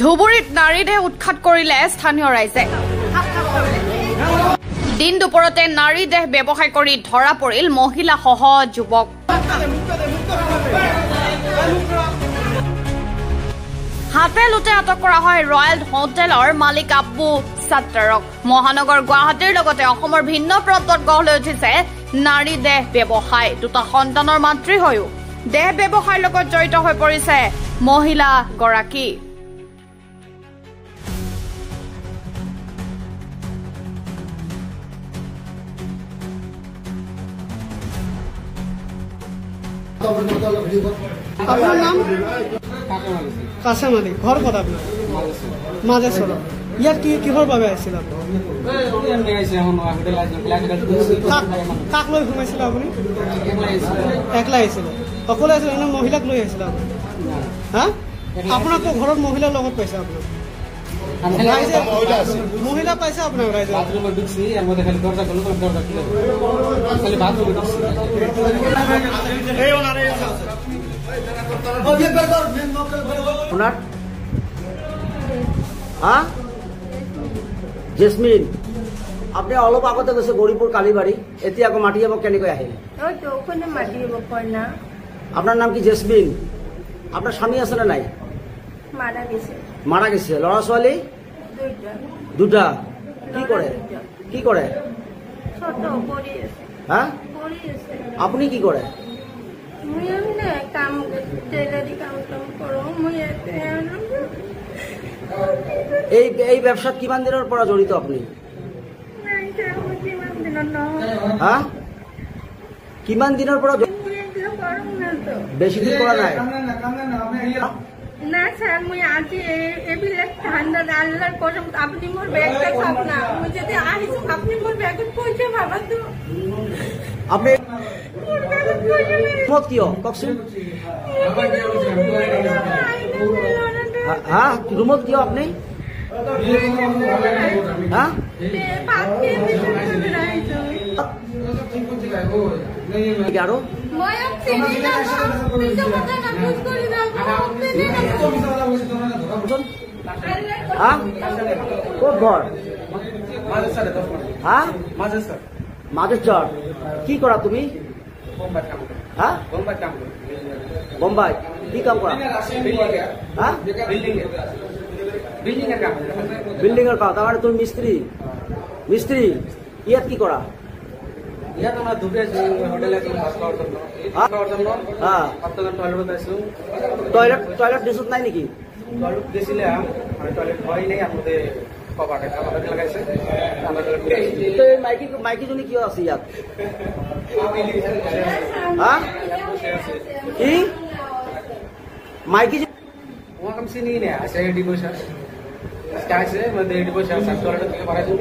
ধুবুৰীত নাৰীদেহ উৎখাত কৰিলে স্থানীয় ৰাইজে। দিন দুপৰতে নাৰীদেহ ব্যৱসায় কৰি ধৰা পৰিল মহিলাসহ যুৱক। হাতে লোটে আটক কৰা হয় ৰয়েল হোটেলৰ মালিক আব্বু ছাত্তাৰক। মহানগৰ গুৱাহাটীৰ লগতে অসমৰ ভিন্ন প্ৰান্তত গঢ় লৈ উঠিছে নাৰী দেহ ব্যৱসায়। দুটা সন্তানৰ মাতৃ হৈও দেহ ব্যৱসায়ৰ লগত জড়িত হৈ পৰিছে মহিলাগৰাকী। আপনার নাম? কাসেম আলী। ঘর কত আপনার? মাজেশ্বর। ইয়াত কিহর বাবে আসছিল? কাক লৈ সোমাইছিল আপুনি? একলা আহিছিল। অকলে আছিল নে মহিলাক লৈ আহিছিল আপুনি? হা? আপোনাক ঘৰত মহিলাৰ লগত পাইছে আপোনাক? মহিলা পাইছে আপোনাক ৰাইজে? জেসমিন, আপনি অলপ আগতে গৈছে গৌরীপুর কালীবাড়ি, এতিয়া আকৌ মাটি যাব কেনেকৈ আহিল? আপনার নাম কি? জেসমিন। আপনার স্বামী আছে না নাই? মারা গেছে। লড়া ছোৱালী? দুটা। কি কৰে? কি কৰে? হ্যাঁ, আপনি কি কৰে? এই ব্যবসাত কিমান দিনেৰ পৰা জড়িত আপনি? হ্যাঁ, কিমান দিনেৰ পৰা? বেশি দিন করা নাই না স্যার। মুই আজি এবিলাক ঠান্ডাত আল্লাহর কসম আপনি মোর ব্যাগটা খাব না। মুই যদি আইছো আপনি মোর ব্যাগত পয়সা ভাবা তো। আপনি মত কিয় ককচোন? হ্যাঁ, রুমত কিয় আপনি? হ্যাঁ, আরো ক'ত ঘৰ? হ্যাঁ, মাজেশ্বৰ। কি কৰা তুমি? হ্যাঁ, বোম্বাই। কি কাম কৰা? হ্যাঁ, বিল্ডিং এৰ কাম। তাৰ মানে তুমি মিস্ত্ৰি? মিস্ত্ৰি। ইয়াত কি কৰা? ইয়াত আমরা দুটো হোটেলে ভাত খাওয়ার জন্য টয়লেট দিছত নাই নাকি? টয়লেট গেছিলাম, টয়লেট হয় নাই। আমাদের কবাটে লাগাইছে। মাইকীজনী কিয় আছে ইয়াত? হ্যাঁ, কি মাইকী? তোমাকে আমি চিনি না। আছে এডি পয়সা আছে, মধ্যে এডি পয়সা আছে। টয়লেট থেকে পারাইছো।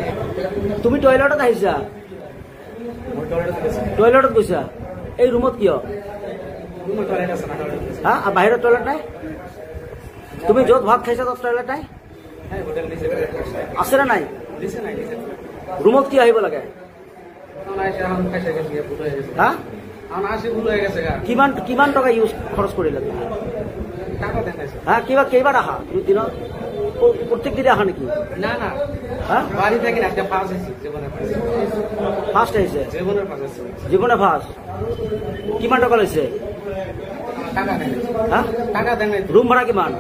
তুমি টয়লেটত আহিছা? টয়লেটত গৈছা? এই রুমত কিয়? হ্যাঁ, বাহিৰত টয়লেট নাই? তুমি য'ত ভাত খাইছা তাত টয়লেট নাই? আছে না নাই? রুমত কি আহিব লাগে? হ্যাঁ, কিমান টকা ইউজ খরচ কৰিলা? হ্যাঁ, কেইবাৰ আহা দিনত? প্রত্যেক দিনে আহা নাকি? না না, হ্যাঁ, বাড়ি থেকে একটা ফার্স্ট আছে। ফার্স্ট আহিছে? জীবনের ফার্স্ট আছে। জীবনে ফার্স্ট। কিমান টকা লৈছে? টাকা দেন। হ্যাঁ, টাকা দেন নাই। রুম ভাড়া কিমান?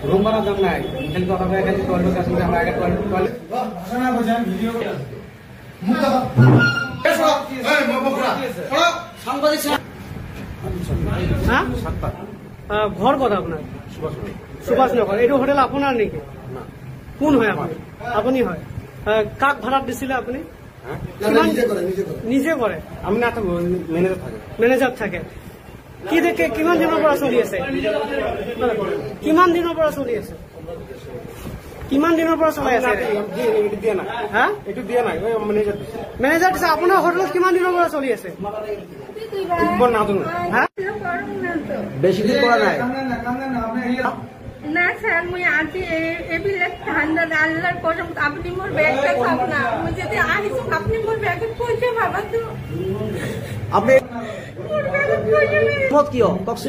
রুম ভাড়া দাম নাই। খালি কথা বলে খালি টয়লেট আছে। আমরা আগে টয়লেট ঘর কত আপনার? সুভাষনগর। এই হোটেল আপনার নাকি? কোন হয় আপনি? আপনি হয়। কাক ভাড়া দিছিলে আপনি? নিজে করে? আমি না থাকবো, ম্যানেজার থাকে। ম্যানেজার থাকে। কি দেখে কিমান দিনের পৰা চলি আছে? কিমান দিনেৰ পৰা চলি আছে? কিমান দিনেৰ পৰা চলাই আছে? দিয়ে না। হ্যাঁ, একটু দিয়ে নাই। ম্যানেজাৰ দিছে। ম্যানেজাৰ দিছে। আপনাৰ হোটেলত কিমান দিনেৰ পৰা চলি আছে? না তুমি। হ্যাঁ, বেশি দিন করা নাই? না স্যার। মুই আজি এবিলাক ঠান্ডাত আল্লাহর কসম আপনি মোর ব্যাগটা খাব না। মুই যদি আইছো আপনি মোর ব্যাগত পয়সা ভাবা তো। আপনি মত কিয় ককচোন?